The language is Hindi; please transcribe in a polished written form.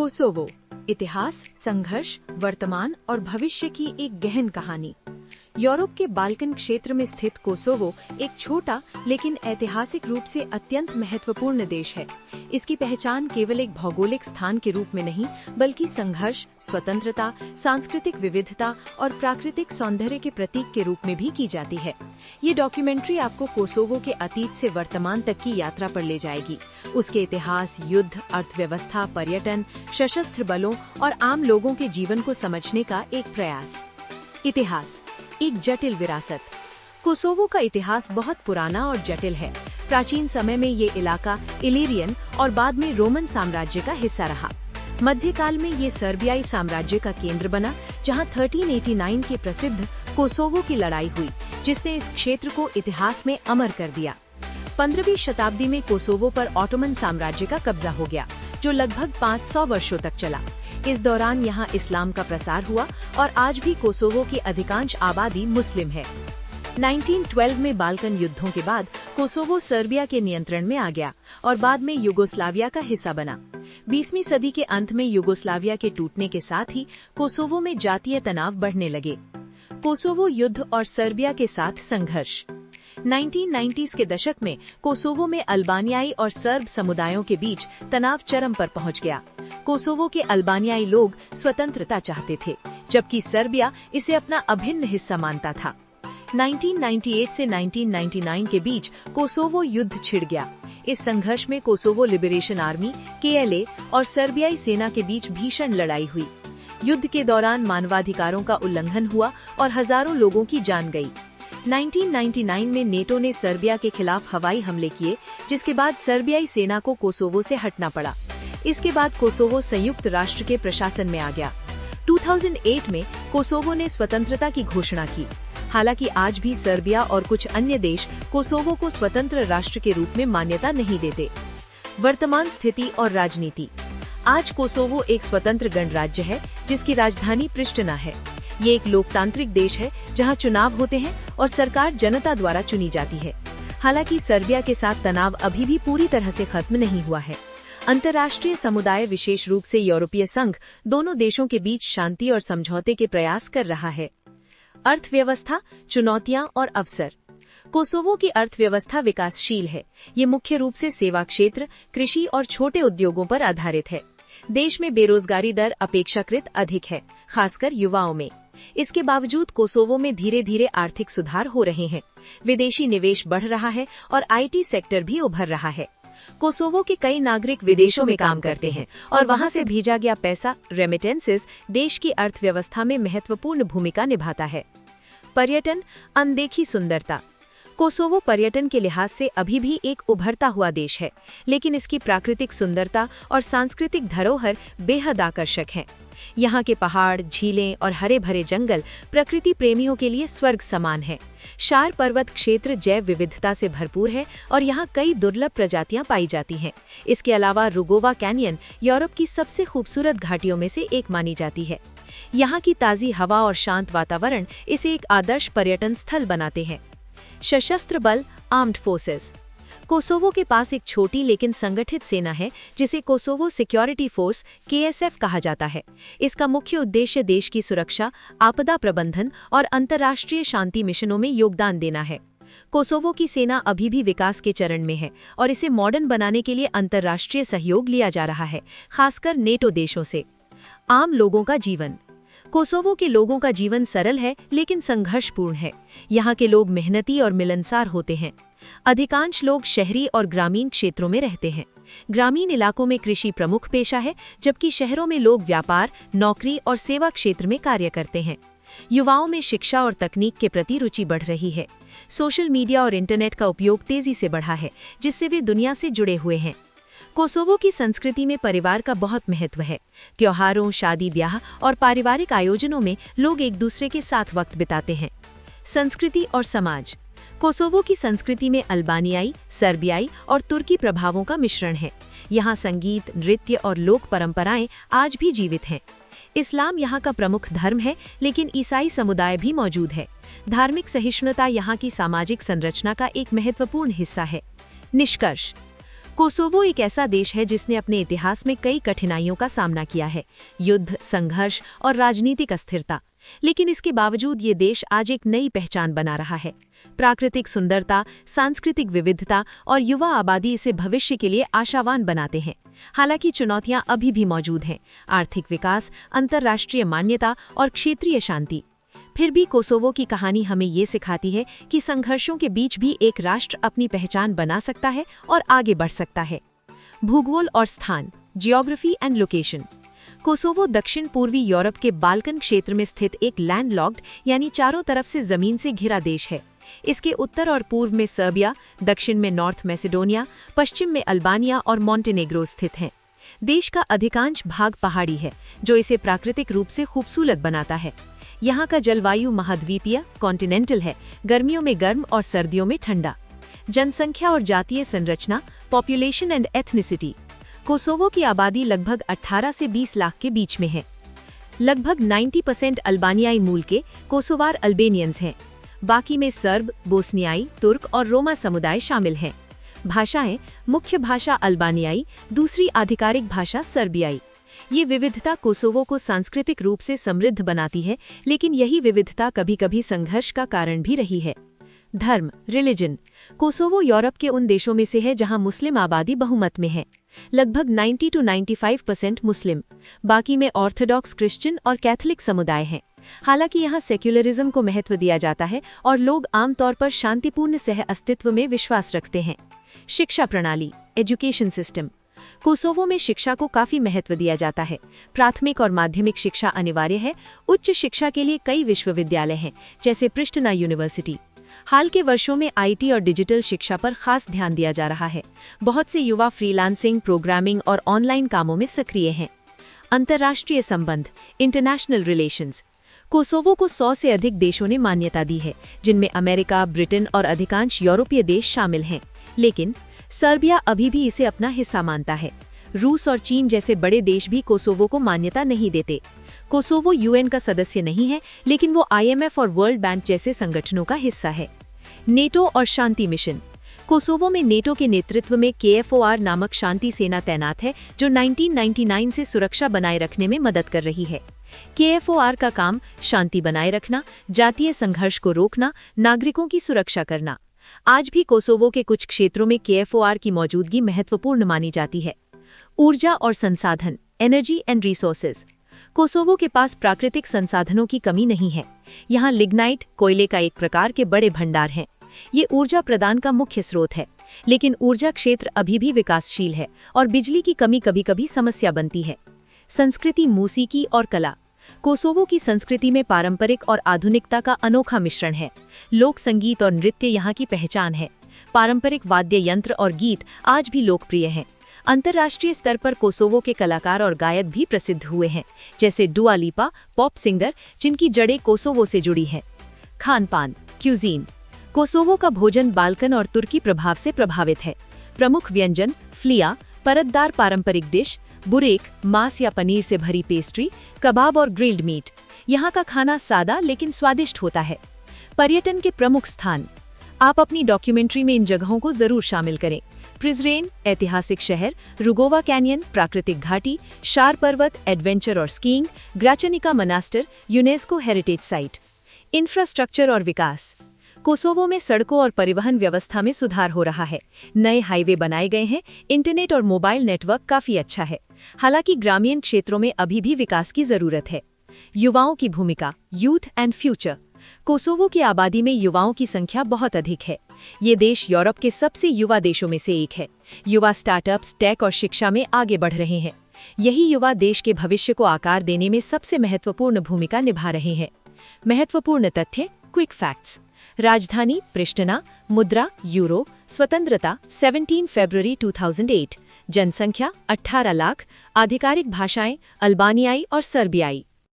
कोसोवो, इतिहास, संघर्ष, वर्तमान और भविष्य की एक गहन कहानी। यूरोप के बाल्कन क्षेत्र में स्थित कोसोवो एक छोटा लेकिन ऐतिहासिक रूप से अत्यंत महत्वपूर्ण देश है। इसकी पहचान केवल एक भौगोलिक स्थान के रूप में नहीं, बल्कि संघर्ष, स्वतंत्रता, सांस्कृतिक विविधता और प्राकृतिक सौंदर्य के प्रतीक के रूप में भी की जाती है। ये डॉक्यूमेंट्री आपको कोसोवो के अतीत से वर्तमान तक की यात्रा पर ले जाएगी। उसके इतिहास, युद्ध, अर्थव्यवस्था, पर्यटन, सशस्त्र बलों और आम लोगों के जीवन को समझने का एक प्रयास। इतिहास, एक जटिल विरासत। कोसोवो का इतिहास बहुत पुराना और जटिल है। प्राचीन समय में ये इलाका इलिरियन और बाद में रोमन साम्राज्य का हिस्सा रहा। मध्यकाल में ये सर्बियाई साम्राज्य का केंद्र बना, जहां 1389 के प्रसिद्ध कोसोवो की लड़ाई हुई, जिसने इस क्षेत्र को इतिहास में अमर कर दिया। 15वीं शताब्दी में कोसोवो पर ऑटोमन साम्राज्य का कब्जा हो गया, जो लगभग 500 वर्षों तक चला। इस दौरान यहाँ इस्लाम का प्रसार हुआ और आज भी कोसोवो की अधिकांश आबादी मुस्लिम है। 1912 में बाल्कन युद्धों के बाद कोसोवो सर्बिया के नियंत्रण में आ गया और बाद में यूगोस्लाविया का हिस्सा बना। 20वीं सदी के अंत में यूगोस्लाविया के टूटने के साथ ही कोसोवो में जातीय तनाव बढ़ने लगे। कोसोवो युद्ध और सर्बिया के साथ संघर्ष। 1990s के दशक में कोसोवो में अल्बानियाई और सर्ब समुदायों के बीच तनाव चरम पर पहुंच गया। कोसोवो के अल्बानियाई लोग स्वतंत्रता चाहते थे, जबकि सर्बिया इसे अपना अभिन्न हिस्सा मानता था। 1998 से 1999 के बीच कोसोवो युद्ध छिड़ गया। इस संघर्ष में कोसोवो लिबरेशन आर्मी (KLA) और सर्बियाई सेना के बीच भीषण लड़ाई हुई। युद्ध के दौरान मानवाधिकारों का उल्लंघन हुआ और हजारों लोगों की जान गई। 1999 में नेटो ने सर्बिया के खिलाफ हवाई हमले किए, जिसके बाद सर्बियाई सेना को कोसोवो से हटना पड़ा। इसके बाद कोसोवो संयुक्त राष्ट्र के प्रशासन में आ गया। 2008 में कोसोवो ने स्वतंत्रता की घोषणा की। हालांकि आज भी सर्बिया और कुछ अन्य देश कोसोवो को स्वतंत्र राष्ट्र के रूप में मान्यता नहीं देते। वर्तमान स्थिति और राजनीति। आज कोसोवो एक स्वतंत्र गणराज्य है, जिसकी राजधानी प्रिश्टिना है। ये एक लोकतांत्रिक देश है, जहां चुनाव होते हैं और सरकार जनता द्वारा चुनी जाती है। हालांकि सर्बिया के साथ तनाव अभी भी पूरी तरह से खत्म नहीं हुआ है। अंतर्राष्ट्रीय समुदाय, विशेष रूप से यूरोपीय संघ, दोनों देशों के बीच शांति और समझौते के प्रयास कर रहा है। अर्थव्यवस्था, चुनौतियां और अवसर। कोसोवो की अर्थव्यवस्था विकासशील है। ये मुख्य रूप से सेवा क्षेत्र, कृषि और छोटे उद्योगों पर आधारित है। देश में बेरोजगारी दर अपेक्षाकृत अधिक है, खासकर युवाओं में। इसके बावजूद कोसोवो में धीरे धीरे आर्थिक सुधार हो रहे हैं। विदेशी निवेश बढ़ रहा है और IT सेक्टर भी उभर रहा है। कोसोवो के कई नागरिक विदेशों में काम करते हैं और वहां से भेजा गया पैसा, रेमिटेंसेस, देश की अर्थव्यवस्था में महत्वपूर्ण भूमिका निभाता है। पर्यटन, अनदेखी सुंदरता। कोसोवो पर्यटन के लिहाज से अभी भी एक उभरता हुआ देश है, लेकिन इसकी प्राकृतिक सुंदरता और सांस्कृतिक धरोहर बेहद आकर्षक हैं। यहाँ के पहाड़, झीलें और हरे भरे जंगल प्रकृति प्रेमियों के लिए स्वर्ग समान है। शार पर्वत क्षेत्र जैव विविधता से भरपूर है और यहाँ कई दुर्लभ प्रजातियां पाई जाती हैं। इसके अलावा रुगोवा कैनियन यूरोप की सबसे खूबसूरत घाटियों में से एक मानी जाती है। यहाँ की ताज़ी हवा और शांत वातावरण इसे एक आदर्श पर्यटन स्थल बनाते हैं। सशस्त्र बल, आर्म्ड फोर्सेस। कोसोवो के पास एक छोटी लेकिन संगठित सेना है, जिसे कोसोवो सिक्योरिटी फोर्स (KSF) कहा जाता है। इसका मुख्य उद्देश्य देश की सुरक्षा, आपदा प्रबंधन और अंतर्राष्ट्रीय शांति मिशनों में योगदान देना है। कोसोवो की सेना अभी भी विकास के चरण में है और इसे मॉडर्न बनाने के लिए अंतर्राष्ट्रीय सहयोग लिया जा रहा है, खासकर नेटो देशों से। आम लोगों का जीवन। कोसोवो के लोगों का जीवन सरल है लेकिन संघर्षपूर्ण है। यहाँ के लोग मेहनती और मिलनसार होते हैं। अधिकांश लोग शहरी और ग्रामीण क्षेत्रों में रहते हैं। ग्रामीण इलाकों में कृषि प्रमुख पेशा है, जबकि शहरों में लोग व्यापार, नौकरी और सेवा क्षेत्र में कार्य करते हैं। युवाओं में शिक्षा और तकनीक के प्रति रुचि बढ़ रही है। सोशल मीडिया और इंटरनेट का उपयोग तेजी से बढ़ा है, जिससे वे दुनिया से जुड़े हुए हैं। कोसोवो की संस्कृति में परिवार का बहुत महत्व है। त्योहारों, शादी ब्याह और पारिवारिक आयोजनों में लोग एक दूसरे के साथ वक्त बिताते हैं। संस्कृति और समाज। कोसोवो की संस्कृति में अल्बानियाई, सर्बियाई और तुर्की प्रभावों का मिश्रण है। यहाँ संगीत, नृत्य और लोक परंपराएं आज भी जीवित हैं। इस्लाम यहाँ का प्रमुख धर्म है, लेकिन ईसाई समुदाय भी मौजूद है। धार्मिक सहिष्णुता यहाँ की सामाजिक संरचना का एक महत्वपूर्ण हिस्सा है। निष्कर्ष। कोसोवो एक ऐसा देश है जिसने अपने इतिहास में कई कठिनाइयों का सामना किया है, युद्ध, संघर्ष और राजनीतिक अस्थिरता। लेकिन इसके बावजूद ये देश आज एक नई पहचान बना रहा है। प्राकृतिक सुंदरता, सांस्कृतिक विविधता और युवा आबादी इसे भविष्य के लिए आशावान बनाते हैं। हालांकि चुनौतियां अभी भी मौजूद हैं, आर्थिक विकास, अंतर्राष्ट्रीय मान्यता और क्षेत्रीय शांति। फिर भी कोसोवो की कहानी हमें ये सिखाती है कि संघर्षों के बीच भी एक राष्ट्र अपनी पहचान बना सकता है और आगे बढ़ सकता है। भूगोल और स्थान, जियोग्राफी एंड लोकेशन। कोसोवो दक्षिण पूर्वी यूरोप के बाल्कन क्षेत्र में स्थित एक लैंडलॉक्ड यानी चारों तरफ से जमीन से घिरा देश है। इसके उत्तर और पूर्व में सर्बिया, दक्षिण में नॉर्थ मैसेडोनिया, पश्चिम में अल्बानिया और मॉन्टेनेग्रो स्थित हैं। देश का अधिकांश भाग पहाड़ी है, जो इसे प्राकृतिक रूप से खूबसूरत बनाता है। यहाँ का जलवायु महाद्वीपीय कॉन्टिनेंटल है, गर्मियों में गर्म और सर्दियों में ठंडा। जनसंख्या और जातीय संरचना, पॉपुलेशन एंड एथनिसिटी। कोसोवो की आबादी लगभग 18 से 20 लाख के बीच में है। लगभग 90% अल्बानियाई मूल के कोसोवार अल्बेनियंस हैं। बाकी में सर्ब, बोस्नियाई, तुर्क और रोमा समुदाय शामिल हैं। भाषाएं, मुख्य भाषा अल्बानियाई, दूसरी आधिकारिक भाषा सर्बियाई। ये विविधता कोसोवो को सांस्कृतिक रूप से समृद्ध बनाती है, लेकिन यही विविधता कभी-कभी संघर्ष का कारण भी रही है। धर्म, रिलीजन। कोसोवो यूरोप के उन देशों में से है जहां मुस्लिम आबादी बहुमत में है, लगभग 90 to 95% मुस्लिम। बाकी में ऑर्थोडॉक्स क्रिश्चियन और कैथोलिक समुदाय हैं। हालांकि यहाँ सेक्युलरिज्म को महत्व दिया जाता है और लोग आमतौर पर शांतिपूर्ण सह अस्तित्व में विश्वास रखते हैं। शिक्षा प्रणाली, एजुकेशन सिस्टम। कोसोवो में शिक्षा को काफी महत्व दिया जाता है। प्राथमिक और माध्यमिक शिक्षा अनिवार्य है। उच्च शिक्षा के लिए कई विश्वविद्यालय हैं, जैसे प्रिस्टिना यूनिवर्सिटी। हाल के वर्षों में आईटी और डिजिटल शिक्षा पर खास ध्यान दिया जा रहा है। बहुत से युवा फ्रीलांसिंग, प्रोग्रामिंग और ऑनलाइन कामों में सक्रिय हैं। अंतर्राष्ट्रीय संबंध, इंटरनेशनल रिलेशंस। कोसोवो को 100 से अधिक देशों ने मान्यता दी है, जिनमें अमेरिका, ब्रिटेन और अधिकांश यूरोपीय देश शामिल हैं। लेकिन सर्बिया अभी भी इसे अपना हिस्सा मानता है। रूस और चीन जैसे बड़े देश भी कोसोवो को मान्यता नहीं देते। कोसोवो यूएन का सदस्य नहीं है, लेकिन वो आईएमएफ और वर्ल्ड बैंक जैसे संगठनों का हिस्सा है। नेटो और शांति मिशन। कोसोवो में नेटो के नेतृत्व में KFOR नामक शांति सेना तैनात है, जो 1999 से सुरक्षा बनाए रखने में मदद कर रही है। KFOR का काम शांति बनाए रखना, जातीय संघर्ष को रोकना, नागरिकों की सुरक्षा करना। आज भी कोसोवो के कुछ क्षेत्रों में KFOR की मौजूदगी महत्वपूर्ण मानी जाती है। ऊर्जा और संसाधन, एनर्जी एंड रिसोर्सेज। कोसोवो के पास प्राकृतिक संसाधनों की कमी नहीं है। यहाँ लिग्नाइट, कोयले का एक प्रकार के बड़े भंडार हैं। ये ऊर्जा प्रदान का मुख्य स्रोत है, लेकिन ऊर्जा क्षेत्र अभी भी विकासशील है और बिजली की कमी कभी-कभी समस्या बनती है। संस्कृति, मौसीकी और कला। कोसोवो की संस्कृति में पारंपरिक और आधुनिकता का अनोखा मिश्रण है। लोक संगीत और नृत्य यहाँ की पहचान है। पारंपरिक वाद्य यंत्र और गीत आज भी लोकप्रिय हैं। अंतर्राष्ट्रीय स्तर पर कोसोवो के कलाकार और गायक भी प्रसिद्ध हुए हैं, जैसे डुआ लिपा, पॉप सिंगर, जिनकी जड़ें कोसोवो से जुड़ी हैं। खान पान, क्यूजीन। कोसोवो का भोजन बाल्कन और तुर्की प्रभाव से प्रभावित है। प्रमुख व्यंजन फ्लिया, परतदार पारंपरिक डिश, बुरेक, मांस या पनीर से भरी पेस्ट्री, कबाब और ग्रिल्ड मीट। यहाँ का खाना सादा लेकिन स्वादिष्ट होता है। पर्यटन के प्रमुख स्थान। आप अपनी डॉक्यूमेंट्री में इन जगहों को जरूर शामिल करें। प्रिजरेन, ऐतिहासिक शहर, रुगोवा कैनियन, प्राकृतिक घाटी, शार पर्वत, एडवेंचर और skiing, Gracanica monastery, UNESCO heritage site. Infrastructure और विकास। कोसोवो में सड़कों और परिवहन व्यवस्था में सुधार हो रहा है। नए हाईवे बनाए गए हैं, इंटरनेट और मोबाइल नेटवर्क काफी अच्छा है। हालांकि ग्रामीण क्षेत्रों में अभी भी विकास की जरूरत है। युवाओं की भूमिका, यूथ एंड फ्यूचर। कोसोवो की आबादी में युवाओं की संख्या बहुत अधिक है। ये देश यूरोप के सबसे युवा देशों में से एक है। युवा स्टार्टअप्स, टेक और शिक्षा में आगे बढ़ रहे हैं। यही युवा देश के भविष्य को आकार देने में सबसे महत्वपूर्ण भूमिका निभा रहे हैं। महत्वपूर्ण तथ्य, क्विक फैक्ट्स। राजधानी प्रिस्टिना, मुद्रा यूरो, स्वतंत्रता 17 फरवरी 2008, जनसंख्या 18 लाख, आधिकारिक भाषाएं अल्बानियाई और सर्बियाई।